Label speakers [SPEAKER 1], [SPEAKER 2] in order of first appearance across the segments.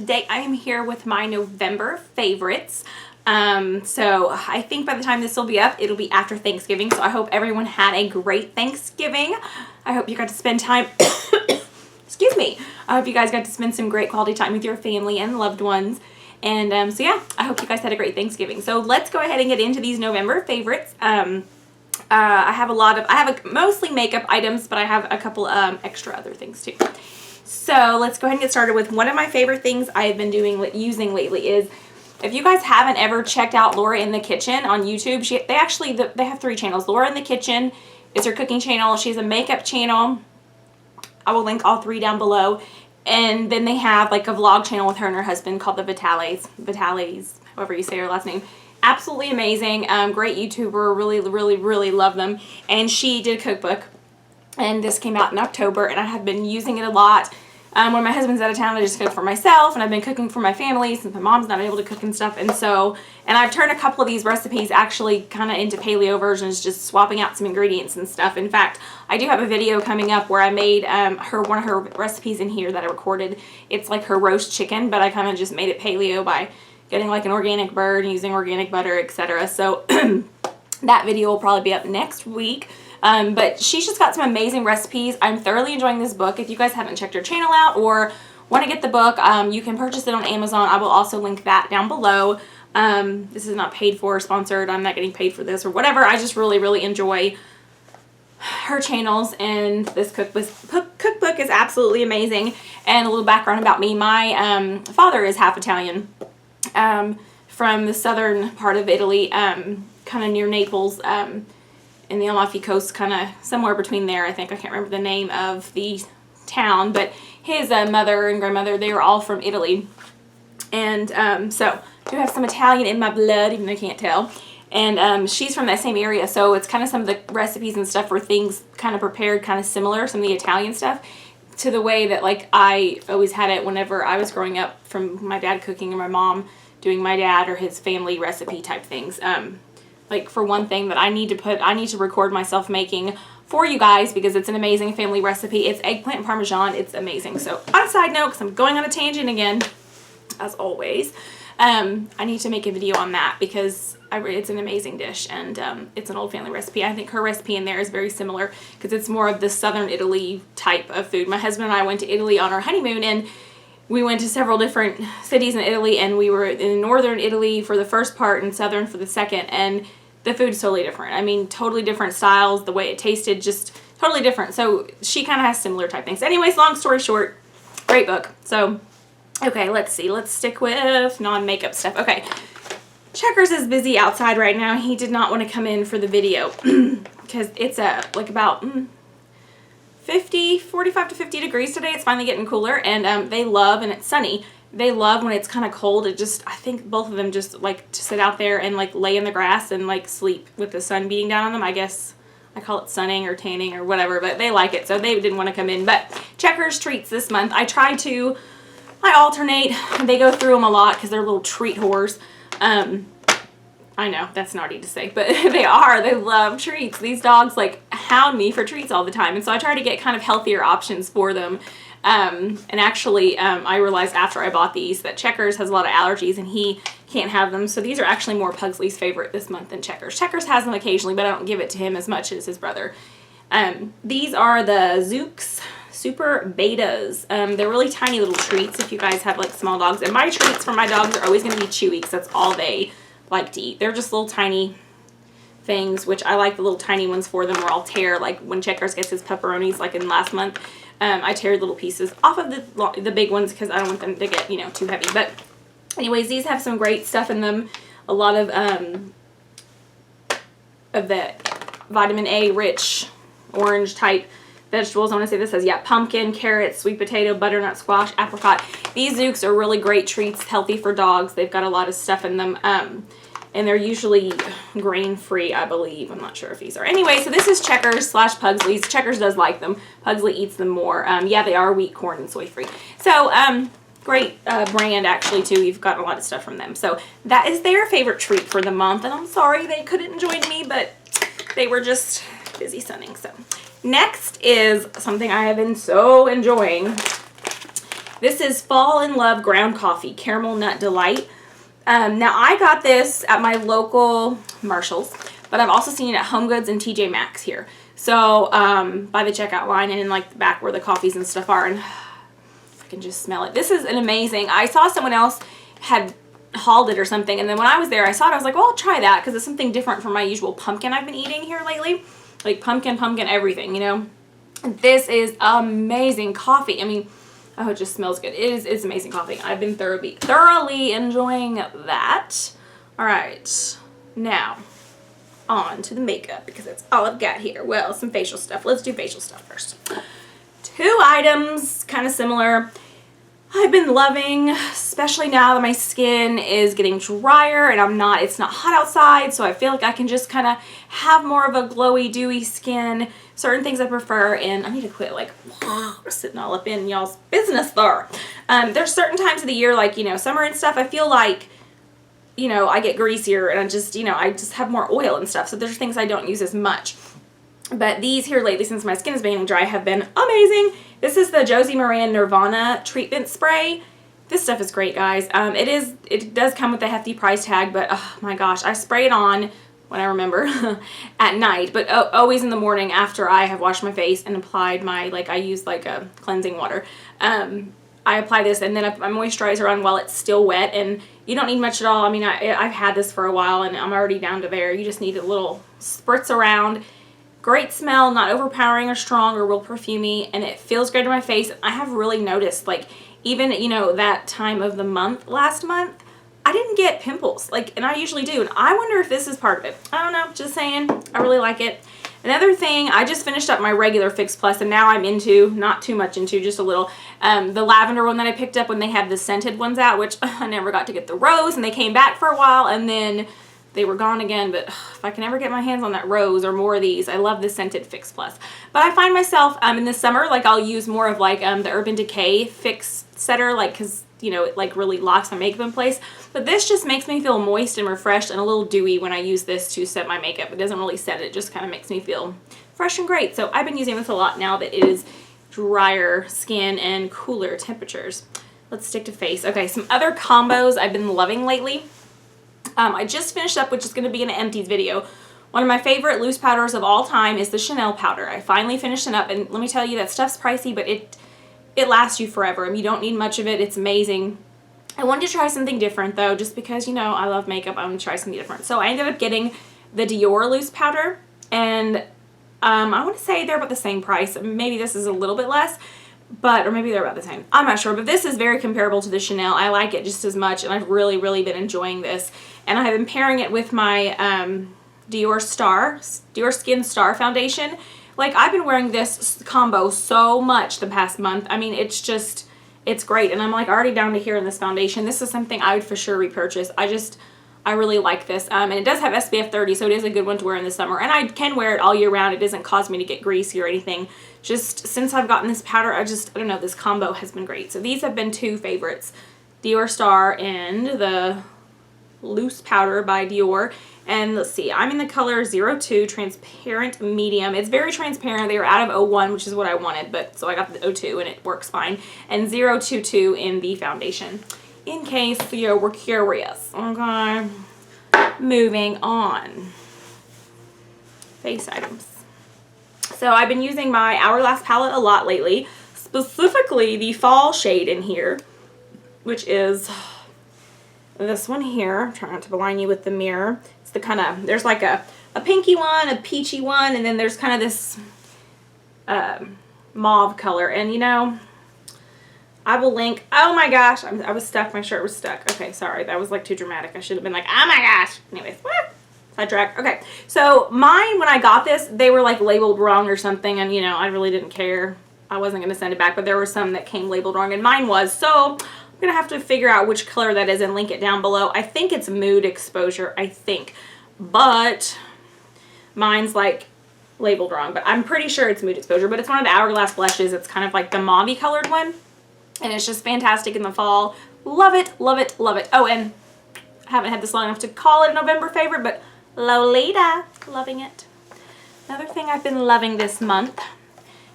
[SPEAKER 1] today I am here with my November favorites. So I think by the time this will be up, it'll be after Thanksgiving. So I hope everyone had a great Thanksgiving. I hope you got to spend time, excuse me. I hope you guys got to spend some great quality time with your family and loved ones. And so yeah, I hope you guys had a great Thanksgiving. So let's go ahead and get into these November favorites. I have mostly makeup items, but I have a couple extra other things too. So let's go ahead and get started with one of my favorite things I've been using lately is, if you guys haven't ever checked out Laura in the Kitchen on YouTube, they have 3 channels. Laura in the Kitchen is her cooking channel. She has a makeup channel. I will link all 3 down below. And then they have like a vlog channel with her and her husband called the Vitales, however you say her last name. Absolutely amazing. Great YouTuber. Really love them. And she did a cookbook. And this came out in October, and I have been using it a lot. When my husband's out of town, I just cook for myself, and I've been cooking for my family since my mom's not able to cook and stuff. And I've turned a couple of these recipes actually kind of into paleo versions, just swapping out some ingredients and stuff. In fact, I do have a video coming up where I made one of her recipes in here that I recorded. It's like her roast chicken, but I kind of just made it paleo by getting like an organic bird, using organic butter, etc. So that video will probably be up next week. But she's just got some amazing recipes. I'm thoroughly enjoying this book. If you guys haven't checked her channel out or want to get the book, you can purchase it on Amazon. I will also link that down below. This is not paid for or sponsored. I'm not getting paid for this or whatever. I just really enjoy her channels, and this cookbook is absolutely amazing. And a little background about me. My father is half Italian, from the southern part of Italy, kind of near Naples, in the Amalfi Coast, kind of somewhere between there, I think. I can't remember the name of the town, but his mother and grandmother, they were all from Italy. And so I do have some Italian in my blood, even though I can't tell. And she's from that same area, so it's kind of some of the recipes and stuff were things kind of prepared kind of similar, some of the Italian stuff, to the way that like I always had it whenever I was growing up, from my dad cooking or my mom doing my dad or his family recipe type things. Like, for one thing that I need to record myself making for you guys, because it's an amazing family recipe. It's eggplant parmesan. It's amazing. So, on a side note, because I'm going on a tangent again, as always, I need to make a video on that, because it's an amazing dish, and it's an old family recipe. I think her recipe in there is very similar, because it's more of the southern Italy type of food. My husband and I went to Italy on our honeymoon, and we went to several different cities in Italy, and we were in northern Italy for the first part and southern for the second, and the food's totally different. I mean, totally different styles. The way it tasted, just totally different. So she kind of has similar type things. Anyways, long story short, great book. So, okay, let's see. Let's stick with non-makeup stuff. Okay, Checkers is busy outside right now. He did not want to come in for the video because it's like about 45 to 50 degrees today. It's finally getting cooler, and they love, and it's sunny. They love when it's kind of cold. I think both of them just like to sit out there and like lay in the grass and like sleep with the sun beating down on them. I guess I call it sunning or tanning or whatever, but they like it, so they didn't want to come in. But Checkers treats this month. I alternate. They go through them a lot because they're little treat whores. I know that's naughty to say, but they love treats. These dogs like hound me for treats all the time, and so I try to get kind of healthier options for them. And actually, I realized after I bought these that Checkers has a lot of allergies and he can't have them. So these are actually more Pugsley's favorite this month than Checkers. Checkers has them occasionally, but I don't give it to him as much as his brother. These are the Zooks Super Betas. They're really tiny little treats if you guys have like small dogs. And my treats for my dogs are always going to be chewy, because that's all they like to eat. They're just little tiny things, which I like the little tiny ones for them, where I'll tear, like when Checkers gets his pepperonis like in last month. I tear little pieces off of the big ones because I don't want them to get, too heavy. But anyways, these have some great stuff in them. A lot of the vitamin A rich orange type vegetables. I want to say this says, pumpkin, carrot, sweet potato, butternut squash, apricot. These Zooks are really great treats, healthy for dogs. They've got a lot of stuff in them. And they're usually grain-free, I believe. I'm not sure if these are. Anyway, so this is Checkers / Pugsley's. Checkers does like them. Pugsley eats them more. Yeah, they are wheat, corn, and soy-free. So, great brand, actually, too. You've got a lot of stuff from them. So, that is their favorite treat for the month. And I'm sorry they couldn't join me, but they were just busy sunning. So, next is something I have been so enjoying. This is Fall in Love Ground Coffee, Caramel Nut Delight. Now, I got this at my local Marshall's, but I've also seen it at Home Goods and TJ Maxx here. So, by the checkout line and in like the back where the coffees and stuff are, and I can just smell it. This is an amazing. I saw someone else had hauled it or something, and then when I was there, I saw it. I was like, well, I'll try that because it's something different from my usual pumpkin I've been eating here lately. Like pumpkin, everything, you know. This is amazing coffee. I mean, oh, it just smells good. It's amazing coffee. I've been thoroughly enjoying that. All right, now on to the makeup because that's all I've got here. Well, some facial stuff. Let's do facial stuff first. 2 items, kind of similar. I've been loving, especially now that my skin is getting drier and it's not hot outside, so I feel like I can just kind of have more of a glowy, dewy skin. Certain things I prefer, and I need to quit like sitting all up in y'all's business there. There's certain times of the year, like, you know, summer and stuff, I feel like, you know, I get greasier and I just have more oil and stuff, so there's things I don't use as much. But these here lately, since my skin is getting dry, have been amazing. This is the Josie Maran Nirvana treatment spray. This stuff is great, guys. It does come with a hefty price tag, but oh my gosh, I spray it on when I remember at night, but always in the morning after I have washed my face and applied my, like, I use like a cleansing water. I apply this and then I put my moisturizer on while it's still wet, and you don't need much at all. I mean, I've had this for a while and I'm already down to there. You just need a little spritz around. Great smell, not overpowering or strong or real perfumey, and it feels great on my face. I have really noticed, like, even, you know, that time of the month, last month, I didn't get pimples, like, and I usually do, and I wonder if this is part of it. I don't know, just saying, I really like it. Another thing, I just finished up my regular Fix Plus, and now I'm into, not too much into, just a little, the lavender one that I picked up when they had the scented ones out, which I never got to get the rose, and they came back for a while, and then they were gone again, but if I can ever get my hands on that rose or more of these, I love the scented Fix Plus. But I find myself in the summer, like, I'll use more of like the Urban Decay Fix Setter, like, because, you know, it like really locks my makeup in place. But this just makes me feel moist and refreshed and a little dewy when I use this to set my makeup. It doesn't really set it, it just kind of makes me feel fresh and great. So I've been using this a lot now that it is drier skin and cooler temperatures. Let's stick to face. Okay, some other combos I've been loving lately. I just finished up, which is going to be an empties video. One of my favorite loose powders of all time is the Chanel powder. I finally finished it up, and let me tell you, that stuff's pricey, but it lasts you forever. I mean, you don't need much of it. It's amazing. I wanted to try something different, though, just because, you know, I love makeup. I want to try something different. So I ended up getting the Dior loose powder, and I want to say they're about the same price. Maybe this is a little bit less, or maybe they're about the same. I'm not sure, but this is very comparable to the Chanel. I like it just as much, and I've really, really been enjoying this. And I have been pairing it with my Dior Skin Star foundation. Like, I've been wearing this combo so much the past month. I mean, it's great. And I'm like already down to here in this foundation. This is something I would for sure repurchase. I really like this. And it does have SPF 30, so it is a good one to wear in the summer. And I can wear it all year round. It doesn't cause me to get greasy or anything. Just since I've gotten this powder, I don't know, this combo has been great. So these have been 2 favorites. Dior Star and the loose powder by Dior. And let's see, I'm in the color 02 transparent medium. It's very transparent. They were out of 01, which is what I wanted, but so I got the 02 and it works fine. And 022 in the foundation, in case you were curious. Okay, moving on. Face items. So I've been using my Hourglass palette a lot lately, specifically the fall shade in here, which is this one here. I'm trying not to blind you with the mirror. It's the kind of, there's like a pinky one, a peachy one, and then there's kind of this mauve color. And you know, I will link, oh my gosh, I was stuck, my shirt was stuck. Okay, sorry, that was like too dramatic. I should have been like, oh my gosh. Anyways, sidetrack. Okay, so mine, when I got this, they were like labeled wrong or something, and you know, I really didn't care. I wasn't going to send it back, but there were some that came labeled wrong, and mine was, so I'm gonna have to figure out which color that is and link it down below. I think it's Mood Exposure, I think, but mine's like labeled wrong, but I'm pretty sure it's Mood Exposure. But it's one of the Hourglass blushes. It's kind of like the mauve colored one, and it's just fantastic in the fall. Love it, love it, love it. Oh, and I haven't had this long enough to call it a November favorite, but Lolita, loving it. Another thing I've been loving this month,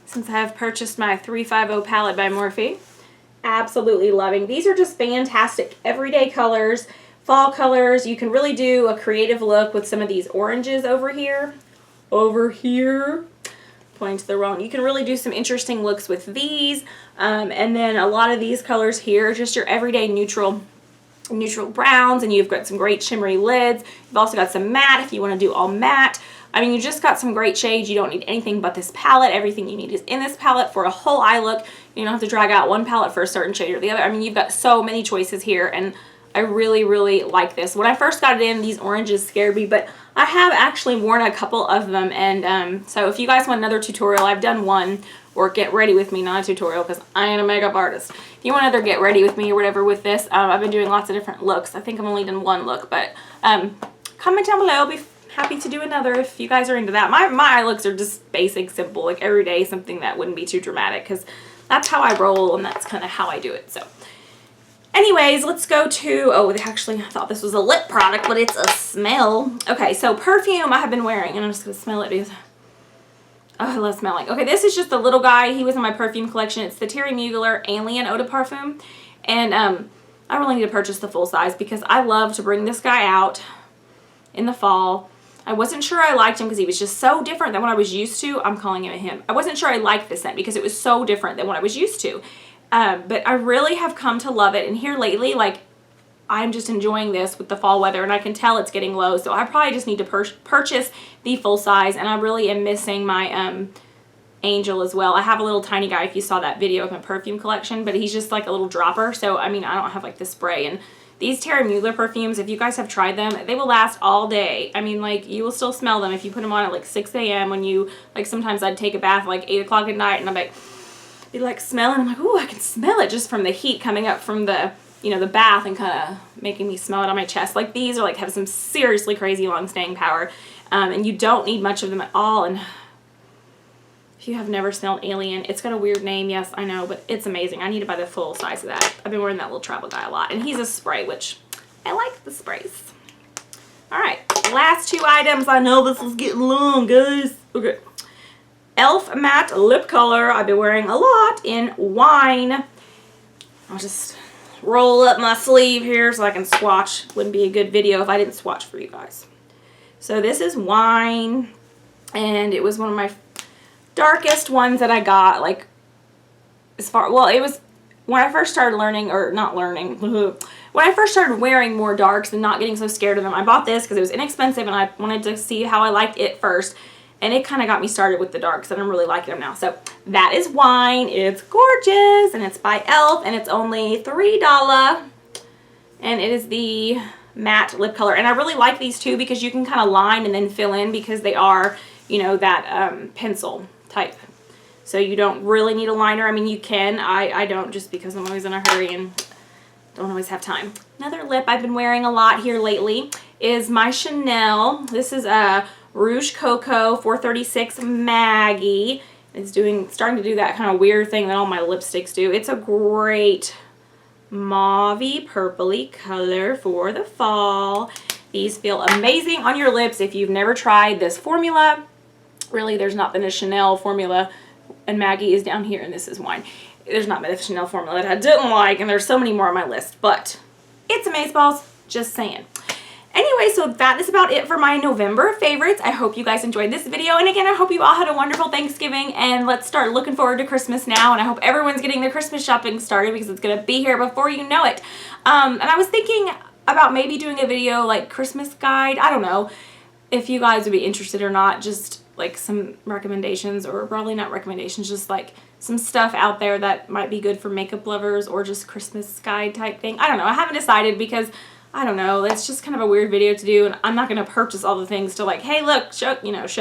[SPEAKER 1] since I have purchased my 350 palette by Morphe, absolutely loving. These are just fantastic everyday colors, fall colors. You can really do a creative look with some of these oranges over here. Pointing to the wrong. You can really do some interesting looks with these. And then a lot of these colors here, just your everyday neutral browns, and you've got some great shimmery lids. You've also got some matte if you want to do all matte. I mean, you just got some great shades. You don't need anything but this palette. Everything you need is in this palette for a whole eye look. You don't have to drag out one palette for a certain shade or the other. I mean, you've got so many choices here, and I really, really like this. When I first got it in, these oranges scared me, but I have actually worn a couple of them, and so if you guys want another tutorial, I've done one, or get ready with me, not a tutorial because I ain't a makeup artist. If you want another get ready with me or whatever with this, I've been doing lots of different looks. I think I've only done one look, but comment down below. I'll be happy to do another if you guys are into that. My eye looks are just basic, simple, like every day, something that wouldn't be too dramatic, because that's how I roll and that's kind of how I do it. So anyways, let's go to, oh, actually, I thought this was a lip product, but it's a smell. Okay, so perfume I have been wearing, and I'm just going to smell it because, oh, I love smelling. Okay, this is just a little guy. He was in my perfume collection. It's the Thierry Mugler Alien Eau de Parfum, and I really need to purchase the full size because I love to bring this guy out in the fall. I wasn't sure I liked him because he was just so different than what I was used to. I'm calling him a him. I wasn't sure I liked this scent because it was so different than what I was used to. But I really have come to love it. And here lately, like, I'm just enjoying this with the fall weather, and I can tell it's getting low. So I probably just need to purchase the full size, and I really am missing my Angel as well. I have a little tiny guy, if you saw that video of my perfume collection, but he's just like a little dropper. So, I mean, I don't have like the spray. And these Thierry Mugler perfumes, if you guys have tried them, they will last all day. I mean, like, you will still smell them if you put them on at like 6 a.m. when you, like, sometimes I'd take a bath like 8 o'clock at night, and I'm like, be like smelling. I'm like, ooh, I can smell it just from the heat coming up from the, you know, the bath, and kind of making me smell it on my chest. Like, these are like, have some seriously crazy long staying power, and you don't need much of them at all. And if you have never smelled Alien, it's got a weird name, yes, I know, but it's amazing. I need to buy the full size of that. I've been wearing that little travel guy a lot, and he's a spray, which I like the sprays. All right, last two items. I know this is getting long, guys. Okay. e.l.f. matte lip color. I've been wearing a lot in Wine. I'll just roll up my sleeve here so I can swatch. Wouldn't be a good video if I didn't swatch for you guys. So this is Wine, and it was one of my darkest ones that I got, like, as far, well, it was when I first started learning, or not learning, when I first started wearing more darks and not getting so scared of them. I bought this because it was inexpensive, and I wanted to see how I liked it first, and it kind of got me started with the darks, and I'm really liking them now. So that is Wine. It's gorgeous, and it's by e.l.f., and it's only $3, and it is the matte lip color. And I really like these too because you can kind of line and then fill in, because they are, you know, that pencil type. So you don't really need a liner. I mean, you can. I don't, just because I'm always in a hurry and don't always have time. Another lip I've been wearing a lot here lately is my Chanel. This is a Rouge Coco 436 Maggie. It's starting to do that kind of weird thing that all my lipsticks do. It's a great mauvey purpley color for the fall. These feel amazing on your lips if you've never tried this formula. Really, there's not been a Chanel formula, and Maggie is down here, and this is Wine. There's not been a Chanel formula that I didn't like, and there's so many more on my list, but it's amazeballs, just saying. Anyway, so that is about it for my November favorites. I hope you guys enjoyed this video, and again, I hope you all had a wonderful Thanksgiving, and let's start looking forward to Christmas now, and I hope everyone's getting their Christmas shopping started, because it's going to be here before you know it. And I was thinking about maybe doing a video like Christmas guide. I don't know if you guys would be interested or not, just like some recommendations, or probably not recommendations, just like some stuff out there that might be good for makeup lovers, or just Christmas guide type thing. I don't know. I haven't decided because, I don't know, it's just kind of a weird video to do, and I'm not going to purchase all the things to like, hey, look, show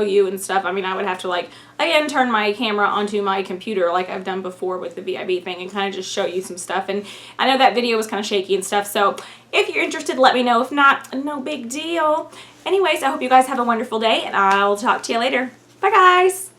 [SPEAKER 1] you and stuff. I mean, I would have to like, again, turn my camera onto my computer like I've done before with the VIB thing, and kind of just show you some stuff. And I know that video was kind of shaky and stuff, so if you're interested, let me know. If not, no big deal. Anyways, I hope you guys have a wonderful day, and I'll talk to you later. Bye, guys.